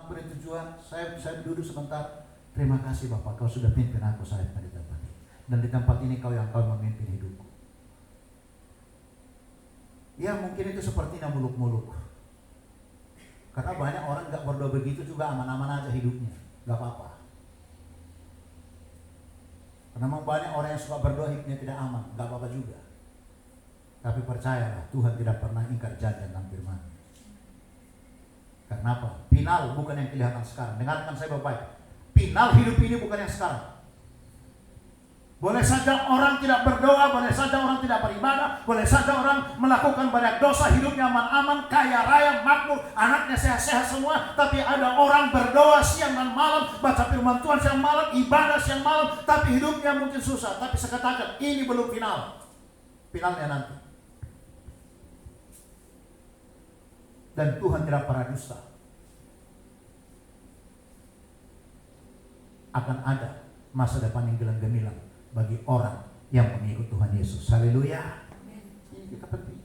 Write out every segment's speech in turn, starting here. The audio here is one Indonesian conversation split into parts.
Pak, beri tujuan, saya duduk sebentar. Terima kasih Bapak, kau sudah pimpin aku sampai di tempat ini. Dan di tempat ini kau yang memimpin hidupku. Ya mungkin itu sepertinya muluk-muluk. Karena banyak orang gak berdoa begitu juga aman-aman aja hidupnya. Gak apa-apa. Karena memang banyak orang yang suka berdoa hidupnya tidak aman. Gak apa-apa juga. Tapi percayalah, Tuhan tidak pernah ingkar janji dalam firman. Karena apa? Final bukan yang kelihatan sekarang. Dengarkan saya baik-baik. Final hidup ini bukan yang sekarang. Boleh saja orang tidak berdoa, boleh saja orang tidak beribadah, boleh saja orang melakukan banyak dosa, hidupnya aman-aman, kaya raya, makmur, anaknya sehat-sehat semua. Tapi ada orang berdoa siang dan malam, baca firman Tuhan siang malam, ibadah siang malam, tapi hidupnya mungkin susah. Tapi saya katakan, ini belum final. Finalnya nanti. Dan Tuhan tidak pernah dusta. Akan ada masa depan yang gemilang bagi orang yang mengikut Tuhan Yesus. Haleluya. Ini kita penting.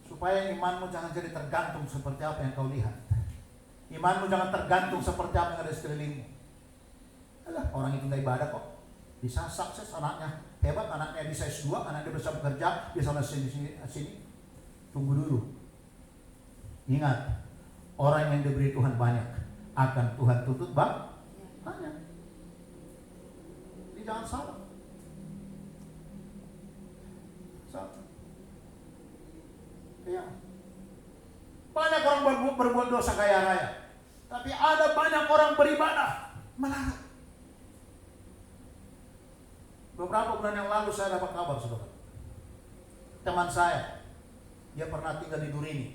Supaya imanmu jangan jadi tergantung seperti apa yang kau lihat. Imanmu jangan tergantung seperti apa yang ada di sekelilingmu. Alah, orang itu nggak ibadah kok. Bisa sukses anaknya, hebat anaknya, bisa S2, anaknya bisa bekerja, bisa sini. Tunggu dulu. Ingat, orang yang diberi Tuhan banyak akan Tuhan tuntut banyak. Ini jangan salah. Ya. Banyak orang berbuat dosa kaya raya, tapi ada banyak orang beribadah melarat. Beberapa bulan yang lalu saya dapat kabar, saudara. Teman saya, dia pernah tinggal di Durini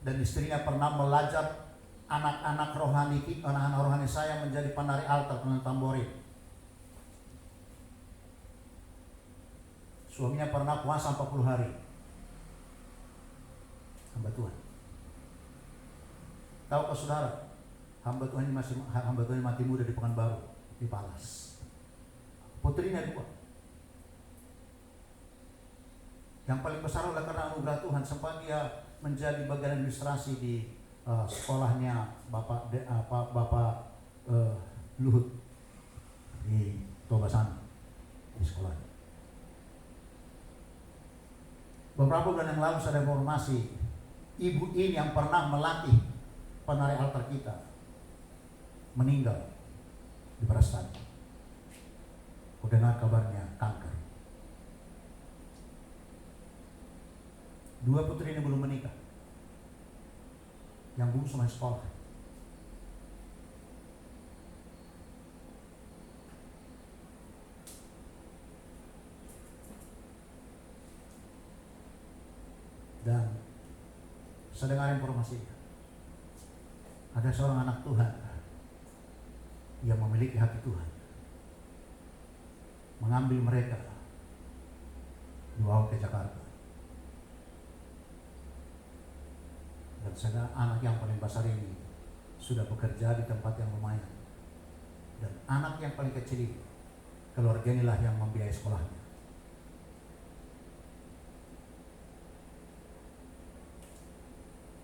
dan istrinya pernah melajak anak-anak rohani saya menjadi penari altar, penari tamborin. Suaminya pernah puasa 40 hari. Hamba Tuhan. Tahukah saudara, hamba Tuhan ini mati muda di Pekanbaru, di Palas. Putrinya 2. Yang paling besar adalah karena anugerah Tuhan, sempat dia menjadi bagian administrasi di sekolahnya Bapak Luhut di Tobasana, di sekolahnya. Beberapa bulan yang lalu saya informasi, ibu ini yang pernah melatih penari altar kita meninggal di Barastani. Aku dengar kabarnya kanker. 2 putri ini belum menikah. Yang bungsu masih sekolah. Dan saya dengar informasi, ada seorang anak Tuhan yang memiliki hati Tuhan, mengambil mereka dibawa ke Jakarta. Dan saya anak yang paling besar ini sudah bekerja di tempat yang lumayan. Dan anak yang paling kecil ini, keluarga inilah yang membiayai sekolahnya.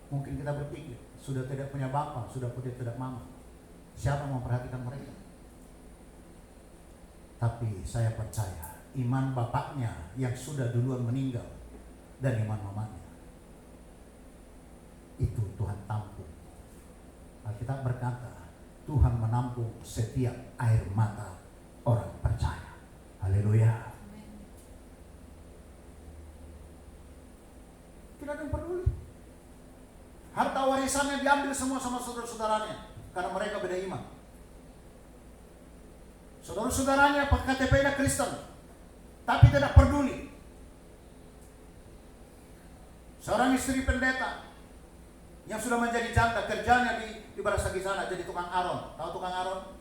Mungkin kita berpikir, sudah tidak punya bapak, sudah tidak mama, siapa yang memperhatikan mereka? Tapi saya percaya, iman bapaknya yang sudah duluan meninggal dan iman mamanya, itu Tuhan tampung. Alkitab berkata, Tuhan menampung setiap air mata orang percaya. Haleluya. Tidak ada yang peduli. Harta warisannya diambil semua sama saudara-saudaranya karena mereka beda iman. Saudara-saudaranya KTP-nya Kristen, tapi tidak peduli. Seorang istri pendeta yang sudah menjadi janda, kerjanya di Barastagi sana jadi tukang aron. Tahu tukang aron?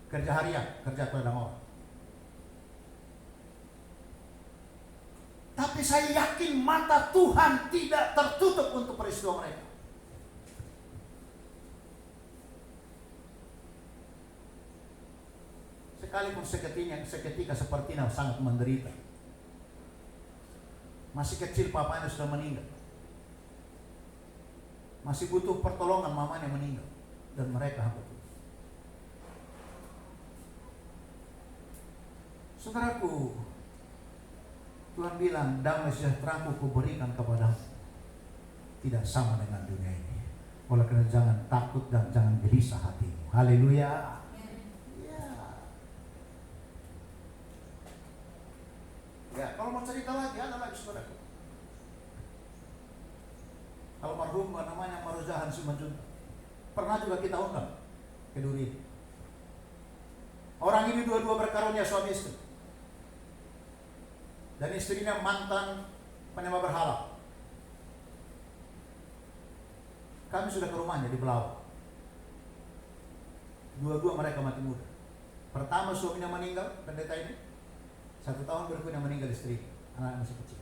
Kerja harian, kerja kepada orang. Tapi saya yakin mata Tuhan tidak tertutup untuk peristiwa mereka. Sekalipun seketika sepertinya sangat menderita. Masih kecil papanya sudah meninggal. masih butuh pertolongan, mamanya meninggal, dan mereka hamba Tuhan. Saudaraku, Tuhan bilang, damai sejahtera-Ku kuberikan kepadamu, tidak sama dengan dunia ini. Oleh karena jangan takut dan jangan gelisah hatimu. Haleluya. Ya, kalau mau cerita lagi, ada lagi saudaraku. Almarhum namanya Maruzahan Simanjuntak, pernah juga kita undang ke Duri. Orang ini dua-dua berkarunia suami istri, dan istrinya mantan penyembah berhala. Kami sudah ke rumahnya di Belau. Dua-dua mereka mati muda. Pertama suaminya meninggal, pendeta ini. 1 tahun berikutnya meninggal istri, anak masih kecil.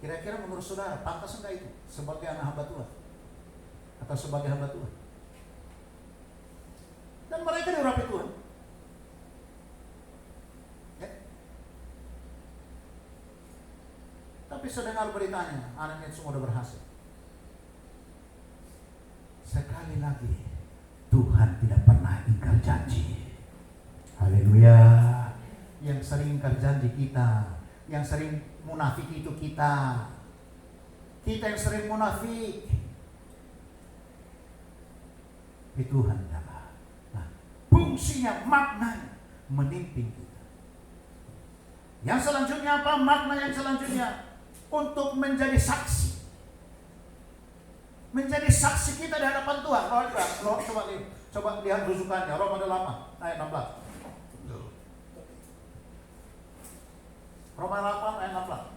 Kira-kira menurut saudara, pantas enggak itu sebagai anak hamba Tuhan atau sebagai hamba Tuhan? Dan mereka diurapi Tuhan. Ya. Tapi saya dengar beritanya, anaknya semua sudah berhasil. Sekali lagi, Tuhan tidak pernah ingkar janji. Haleluya. Yang sering ingkar janji kita, yang sering munafik itu kita yang sering munafik. Itu Tuhan adalah. Nah, fungsinya, maknanya memimpin kita. Yang selanjutnya apa? Makna yang selanjutnya untuk menjadi saksi. Menjadi saksi kita di hadapan Tuhan. Coba lihat rujukannya, Roma 8 ayat 16. Roma 8 ayat 16.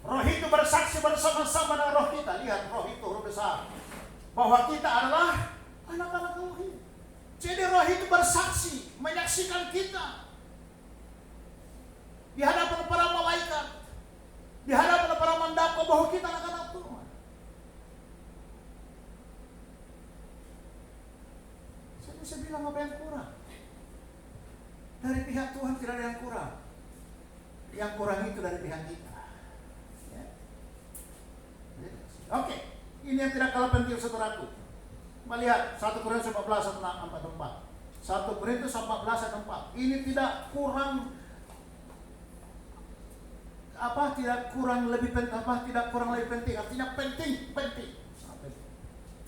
Roh itu bersaksi bersama-sama dengan roh kita. Lihat, roh itu roh besar, bahwa kita adalah anak-anak roh itu. Jadi roh itu bersaksi, menyaksikan kita di hadapan para malaikat, di hadapan para mandapa, bahwa kita anak-anak Tuhan. Saya bisa bilang apa yang kurang? Dari pihak Tuhan tidak ada yang kurang. Yang kurang itu dari pihak kita. Ya. Oke, ini yang tidak kalah penting saudaraku. Melihat 1 Korintus 14 ayat 4. 1 Korintus 14 ayat 4. Ini tidak kurang tidak kurang lebih penting, artinya penting.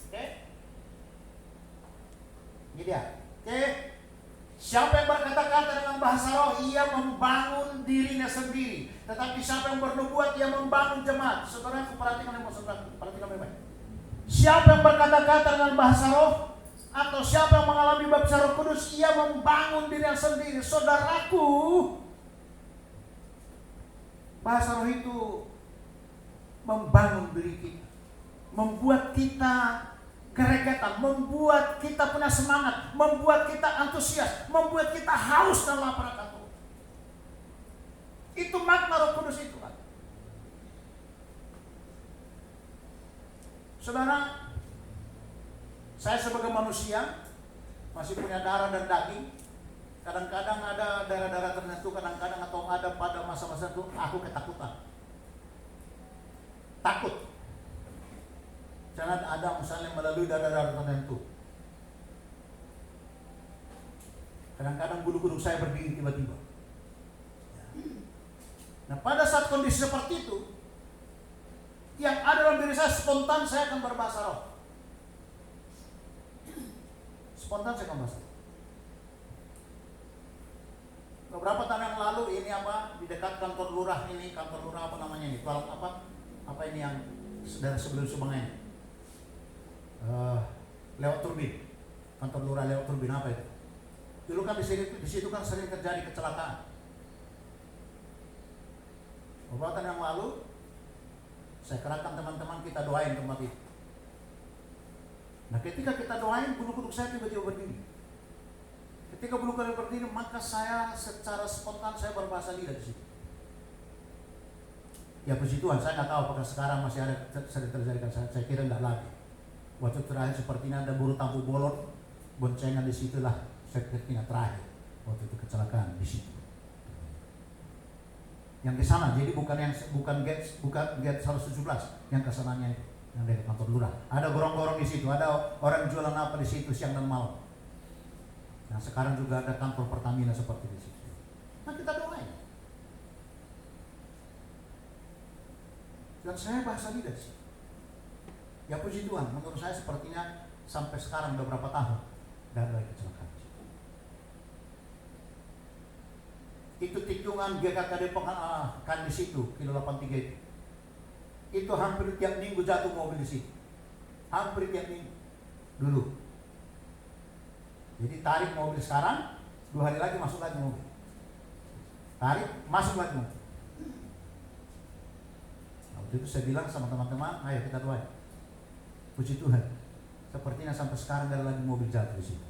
Oke? Ini dia. Oke? Siapa yang berkata-kata dengan bahasa roh, ia membangun dirinya sendiri. Tetapi siapa yang bernubuat, ia membangun jemaat. Saudara, perhatikan baik-baik. Siapa yang berkata-kata dengan bahasa roh, atau siapa yang mengalami baptisan Roh Kudus, ia membangun dirinya sendiri. Saudaraku, bahasa roh itu membangun diri kita, membuat kita keregatan, membuat kita punya semangat, membuat kita antusias, membuat kita haus dan lapar akan Tuhan. Itu makna Roh Kudus itu kan. Saudara, saya sebagai manusia masih punya darah dan daging. Kadang-kadang ada darah-darah tertentu, kadang-kadang atau ada pada masa-masa itu aku ketakutan. Takut. Jangan ada misalnya melalui darah-darah tertentu. Kadang-kadang bulu kuduk saya berdiri tiba-tiba. Nah, pada saat kondisi seperti itu, yang ada dalam diri saya spontan saya akan berbahasa roh. Spontan saya akan bahasa roh. Beberapa tahun yang lalu ini di dekat kantor lurah ini, kantor lurah apa namanya ini? Apa ini yang dari sebelum Subangai? Lewat turbin, kantor lurah lewat turbin apa itu? Dulu kan di situ kan sering terjadi kecelakaan. Beberapa tahun yang lalu saya kerahkan teman-teman kita doain tempat itu. Nah, ketika kita doain, bulu kuduk saya tiba-tiba berdiri. Ketika bulu kuduk berdiri, maka saya secara spontan saya berbahasa lidah di situ. Ya puji Tuhan, saya nggak tahu apakah sekarang masih ada sering terjadi. Saya kira tidak lagi. Waktu terakhir sepertinya ada buru tampu bolon, boncengan di situlah sepertinya terakhir waktu itu kecelakaan di situ. Yang ke sana, jadi bukan gate 117, yang ke sananya itu, yang dari kantor lurah. Ada gorong-gorong di situ, ada orang jualan apa di situ siang dan malam. Nah sekarang juga ada kantor Pertamina seperti di situ. Nah kita doain. Dan saya bahasa leaders. Ya puji Tuhan, menurut saya sepertinya sampai sekarang udah berapa tahun dan ada kecelakaan. Itu tikungan GKKD kan di situ, kilo 83 itu. Itu hampir tiap minggu jatuh mobil di situ. Hampir tiap minggu. Dulu. Jadi tarik mobil sekarang, 2 hari lagi masuk lagi mobil. Tarik, masuk lagi mobil. Nah, waktu itu saya bilang sama teman-teman, ayo kita doain. Puji Tuhan. Sepertinya sampai sekarang gak ada lagi mobil jatuh di situ.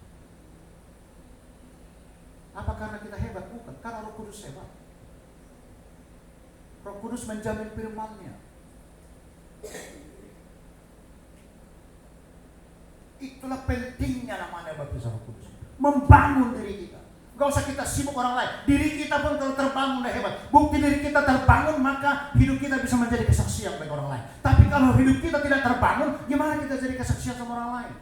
Apa karena kita hebat? Bukan, karena Roh Kudus hebat. Roh Kudus menjamin firman-Nya. Itulah pentingnya namanya baptisan Roh Kudus. Membangun diri kita. Gak usah kita sibuk orang lain. Diri kita pun kalau terbangun udah hebat. Bukti diri kita terbangun, maka hidup kita bisa menjadi kesaksian bagi orang lain. Tapi kalau hidup kita tidak terbangun, gimana kita jadi kesaksian sama orang lain?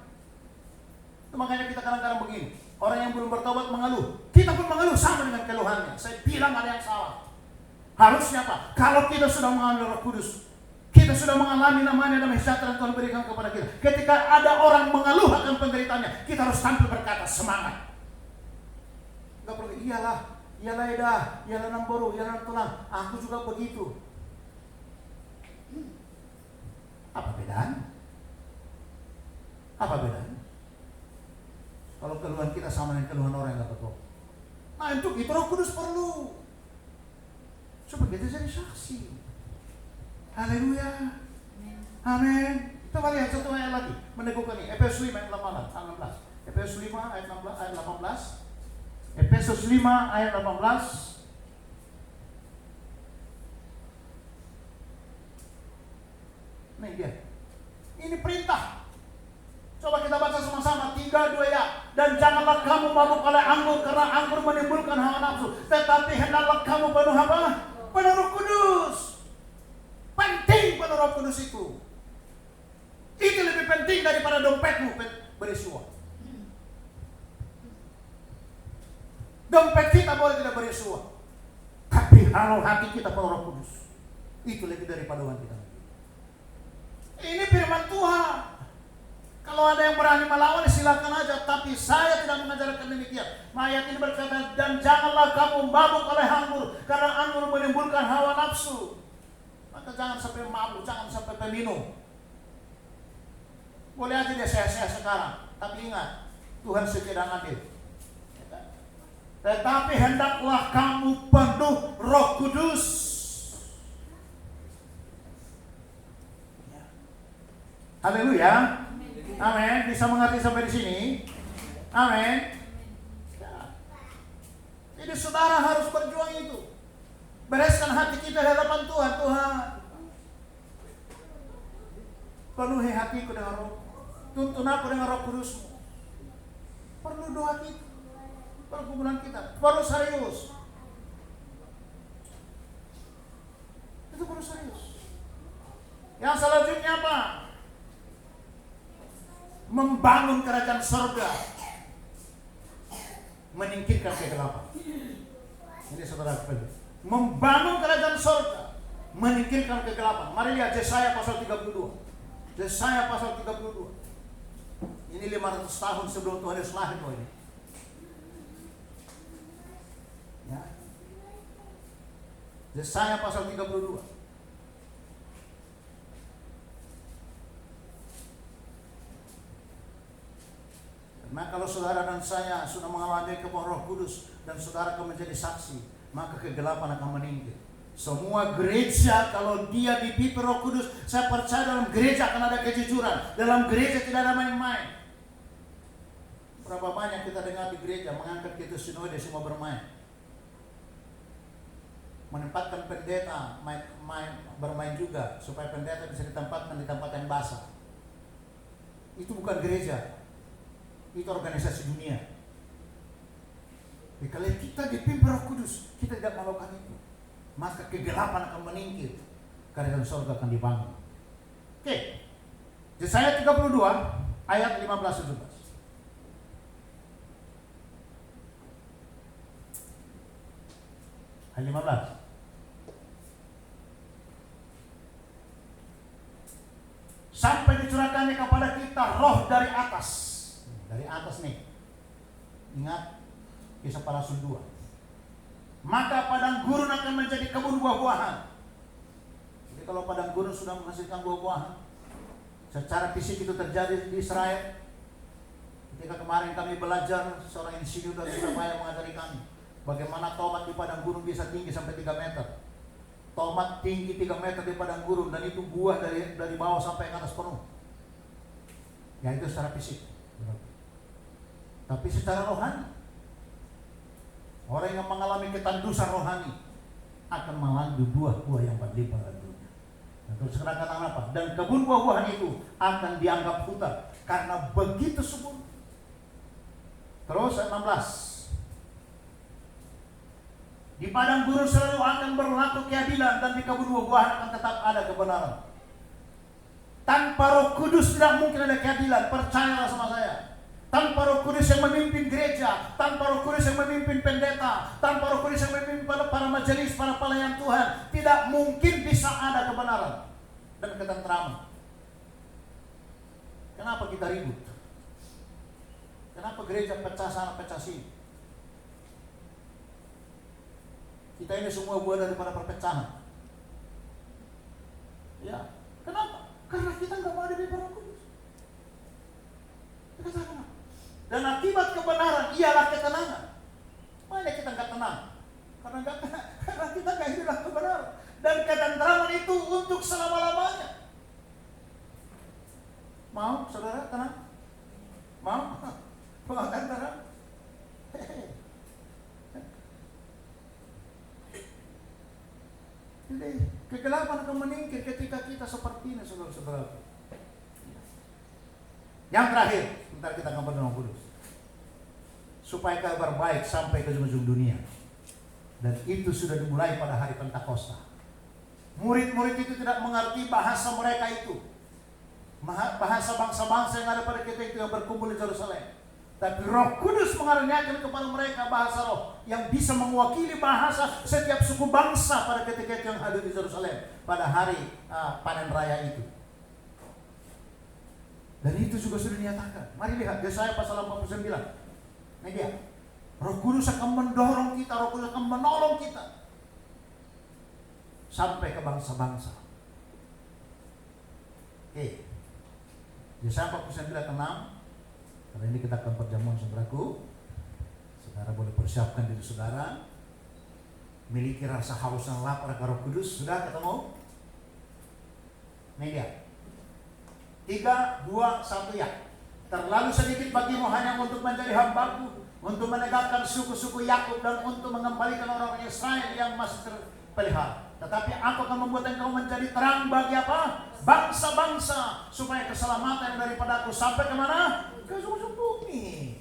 Itu makanya kita kadang-kadang begini. Orang yang belum bertobat mengeluh. Kita pun mengeluh sama dengan keluhannya. Saya bilang ada yang salah. Harusnya apa? Kalau kita sudah mengalami Roh Kudus, kita sudah mengalami namanya damai sejahtera yang Tuhan berikan kepada kita. Ketika ada orang mengeluh akan penderitaannya, kita harus tampil berkata semangat. Gak perlu, iyalah Eda, iyalah Namboru, iyalah Tulang, aku juga begitu. Apa bedanya? Apa bedanya? Kalau keluhan kita sama dengan keluhan orang yang gak bertobat. Nah untuk itu Roh Kudus perlu. Supaya kita jadi saksi. Haleluya. Amin. Kita lihat satu ayat lagi. Meneguhkan ini. Efesus 5 ayat 16. Efesus 5 ayat 18. Efesus 5 ayat 18. Nih dia. Ini perintah. Coba kita baca sama-sama 3, 2 ya. Dan janganlah kamu mabuk oleh anggur, karena anggur menimbulkan hawa nafsu. Tetapi hendaklah kamu penuh apa? Penuh Roh Kudus. Penting penuh Roh Kudus itu. Itu lebih penting daripada dompetmu berisi uang. Dompet kita boleh tidak berisi uang, tapi kalau hati kita penuh Roh Kudus, itu lebih daripada uang kita. Ini firman Tuhan. Kalau ada yang berani melawan, silakan aja. Tapi saya tidak mengajarkan demikian. Ayat ini berkata, dan janganlah kamu mabuk oleh anggur, karena anggur menimbulkan hawa nafsu. Maka jangan sampai mabuk, jangan sampai peminum. Boleh aja dia sehat-sehat sekarang, tapi ingat, Tuhan setia dan adil. Tetapi hendaklah kamu penuh Roh Kudus. Haleluya. Amin. Bisa mengerti sampai di sini? Amin. Ya. Jadi saudara harus berjuang itu. Bereskan hati kita di hadapan Tuhan. Tuhan, penuhi hatiku dengan Roh. Tuntun aku dengan Roh Kudus. Perlu doa kita. Pergumulan kita perlu serius. Itu perlu serius. Yang selanjutnya apa? Membangun kerajaan surga, menyingkirkan kegelapan. Ini saudara perlu. Membangun kerajaan surga, menyingkirkan kegelapan. Mari lihat Yesaya pasal 32. Yesaya pasal 32. Ini 500 tahun sebelum Tuhan Yesus lahir loh ini. Ya. Yesaya pasal 32. Karena kalau saudara dan saya sudah mengalami kepada Roh Kudus dan saudara akan menjadi saksi, maka kegelapan akan meninggal. Semua gereja kalau dia dipimpin Roh Kudus, saya percaya dalam gereja akan ada kejujuran. Dalam gereja tidak ada main-main. Berapa banyak kita dengar di gereja mengangkat kita sinode semua bermain. Menempatkan pendeta bermain juga supaya pendeta bisa ditempatkan di tempat yang basah. Itu bukan gereja, itu organisasi dunia. Jadi kalau kita dipimpin Roh Kudus, kita tidak melakukan itu. maka kegelapan akan meningkir, kerajaan surga akan dibangun. Oke. Yesaya 32 ayat 15-17. Ayat 15. Sampai dicurahkannya kepada kita roh dari atas. Dari atas nih. Ingat Kisah para Rasul 2. Maka padang gurun akan menjadi kebun buah-buahan. Jadi kalau padang gurun sudah menghasilkan buah-buahan, secara fisik itu terjadi di Israel. Ketika kemarin kami belajar, seorang insinyur dari Surabaya mengajari kami bagaimana tomat di padang gurun bisa tinggi sampai 3 meter. Tomat tinggi 3 meter di padang gurun, dan itu buah dari bawah sampai ke atas penuh. Ya itu secara fisik. Tapi secara rohani, orang yang mengalami ketandusan rohani akan melanjut buah-buah yang berlimpah dalam dunia. Dan terus katakan apa? Dan kebun buah-buahan itu akan dianggap hutan karena begitu subur. Terus ayat 16. Di padang gurun selalu akan berlaku keadilan, dan di kebun buah-buahan akan tetap ada kebenaran. Tanpa Roh Kudus tidak mungkin ada keadilan, percayalah sama saya. Tanpa Roh Kudus yang memimpin gereja, tanpa Roh Kudus yang memimpin pendeta, tanpa Roh Kudus yang memimpin para majelis, para pelayan Tuhan, tidak mungkin bisa ada kebenaran dan ketentraman. Kenapa kita ribut? Kenapa gereja pecah sana pecah sini? Kita ini semua buah daripada perpecahan. Ya, kenapa? Karena kita nggak mau ada di Roh Kudus. Kenapa? Dan akibat kebenaran ialah ketenangan. Mana kita nggak tenang? Karena kita nggak hidup dalam kebenaran. Dan ketentraman itu untuk selama-lamanya. Mau, saudara, tenang? Mau? Mau tenang? Jadi kegelapan akan meningkir ketika kita seperti ini, saudara-saudara. Yang terakhir, sebentar kita akan berdoa kudus. Supaya kabar baik sampai ke ujung dunia. Dan itu sudah dimulai pada hari Pentakosta. Murid-murid itu tidak mengerti bahasa mereka itu. Bahasa bangsa-bangsa yang ada pada kita itu yang berkumpul di Yerusalem. Tapi Roh Kudus mengaruniakan kepada mereka bahasa roh yang bisa mewakili bahasa setiap suku bangsa pada ketika itu yang hadir di Yerusalem pada hari panen raya itu. Dan itu juga sudah dinyatakan. Mari lihat Yesaya pasal 49. Ini dia. Roh Kudus akan mendorong kita, Roh Kudus akan menolong kita sampai ke bangsa-bangsa. Oke. Yesaya 49:6. Karena ini kita akan perjamuan, saudaraku. Saudara boleh persiapkan diri saudara. Miliki rasa haus dan lapar akan Roh Kudus. Sudah ketemu? Ini dia. 3, 2, 1 ya. Terlalu sedikit bagimu hanya untuk menjadi hambaku, untuk menegakkan suku-suku Yakub dan untuk mengembalikan orang Israel yang masih terpelihara. Tetapi aku akan membuat engkau menjadi terang bagi apa? Bangsa-bangsa, supaya keselamatan daripada aku sampai kemana? Ke ujung bumi.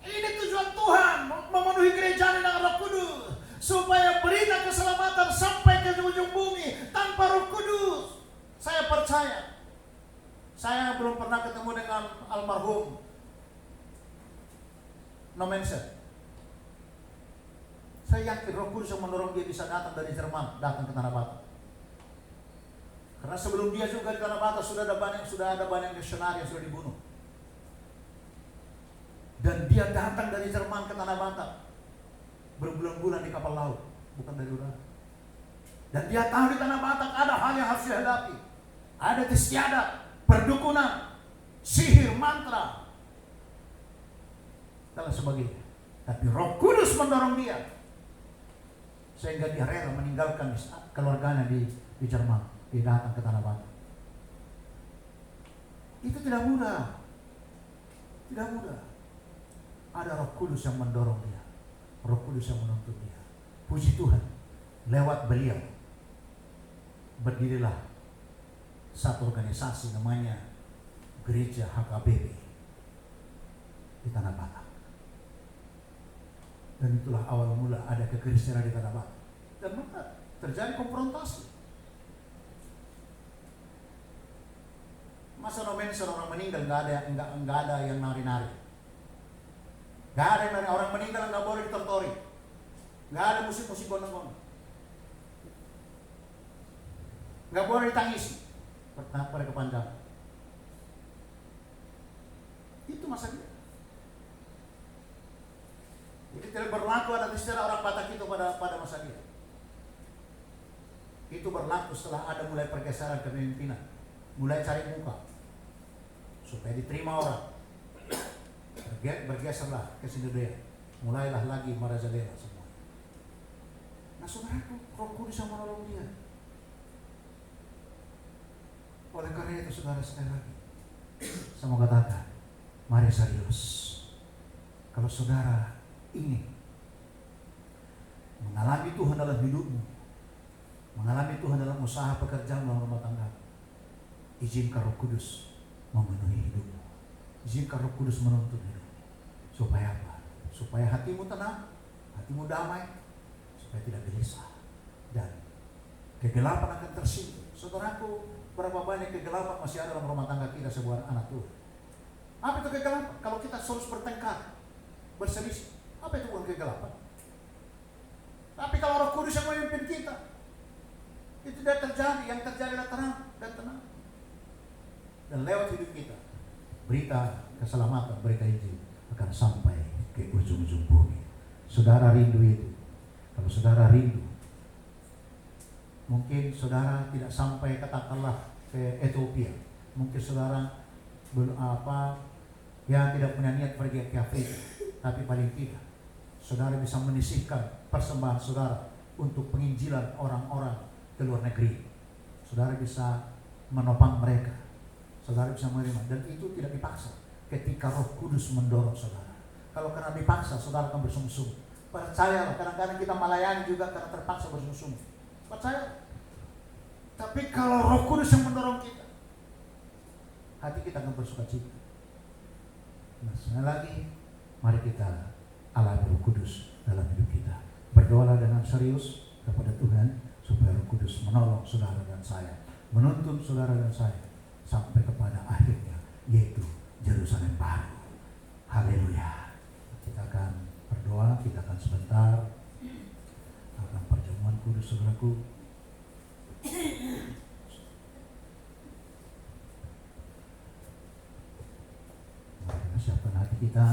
Ini tujuan Tuhan, memenuhi gereja dengan Roh Kudus, supaya berita keselamatan sampai ke ujung bumi. Tanpa Roh Kudus, saya percaya, saya belum pernah ketemu dengan almarhum Nomensen. Saya yakin Roh Kudus yang mendorong dia bisa datang dari Jerman, datang ke Tanah Batak. Karena sebelum dia juga di Tanah Batak sudah ada banyak misionari yang sudah dibunuh. Dan dia datang dari Jerman ke Tanah Batak berbulan-bulan di kapal laut, bukan dari udara. Dan dia tahu di Tanah Batak ada hal yang harus dihadapi. Ada istiadat, perdukunan, sihir, mantra, dan sebagainya. Tapi Roh Kudus mendorong dia sehingga dia rela meninggalkan keluarganya di Jerman, dia datang ke Tanah Batak. Itu tidak mudah. Tidak mudah. Ada Roh Kudus yang mendorong dia, Roh Kudus yang menuntun dia. Puji Tuhan, lewat beliau berdirilah satu organisasi namanya Gereja HKBP di Tanah Batak. Dan itulah awal mula ada kekristenan di tanah Batak. Dan maka terjadi konfrontasi. Masa nomen seorang meninggal nggak ada yang nari-nari. Nggak ada yang nari, orang meninggal nggak boleh ditontori. Nggak ada musik-musik gondong-gondong. Nggak boleh ditangisi pada kepanjangan. Itu masa dia. Jadi tidak berlaku adat istiadat orang Batak itu pada masa dia. Itu berlaku setelah ada mulai pergeseran kepemimpinan, mulai cari muka supaya diterima orang. Bergeserlah ke Sindudia, mulailah lagi merajalela semua. Nah saudaraku, Roh Kudus yang menolong dia. Oleh karena itu saudara, sekali lagi saya mau katakan, mari serius. Kalau saudara ingin mengalami Tuhan dalam hidupmu, mengalami Tuhan dalam usaha pekerjaan dalam rumah tangga, izinkan Roh Kudus memenuhi hidupmu. Izinkan Roh Kudus menuntun hidupmu. Supaya apa? Supaya hatimu tenang, hatimu damai, supaya tidak gelisah dan kegelapan akan tersingkir. Saudaraku, berapa banyak kegelapan masih ada dalam rumah tangga kita sebuah anak Tuhan. Apa itu kegelapan? Kalau kita terus bertengkar, berselisih, apa itu bukan kegelapan? Tapi kalau Roh Kudus yang memimpin kita, itu tidak terjadi. Yang terjadi adalah terang dan tenang. Dan lewat hidup kita, berita keselamatan, berita Injil akan sampai ke ujung-ujung bumi. Saudara rindu itu. Kalau saudara rindu, mungkin saudara tidak sampai katakanlah ke Ethiopia. Mungkin saudara tidak punya niat pergi ke Afrika. Tapi paling tidak, saudara bisa menyisihkan persembahan saudara untuk penginjilan orang-orang ke luar negeri. Saudara bisa menopang mereka. Saudara bisa menerima. Dan itu tidak dipaksa. Ketika Roh Kudus mendorong saudara. Kalau karena dipaksa, saudara akan bersungguh-sungguh. Percayalah, kadang-kadang kita melayani juga karena terpaksa bersungguh-sungguh. Percaya. Tapi kalau Roh Kudus yang mendorong kita, hati kita akan bersukacita. Nah, sekali lagi, mari kita alami Roh Kudus dalam hidup kita. Berdoalah dengan serius kepada Tuhan supaya Roh Kudus menolong saudara dan saya, menuntun saudara dan saya sampai kepada akhirnya, yaitu Yerusalem baru. Haleluya. Kita akan berdoa, kita akan sebentar akan perjamuan kudus saudaraku. Mari kita siapkan hati kita.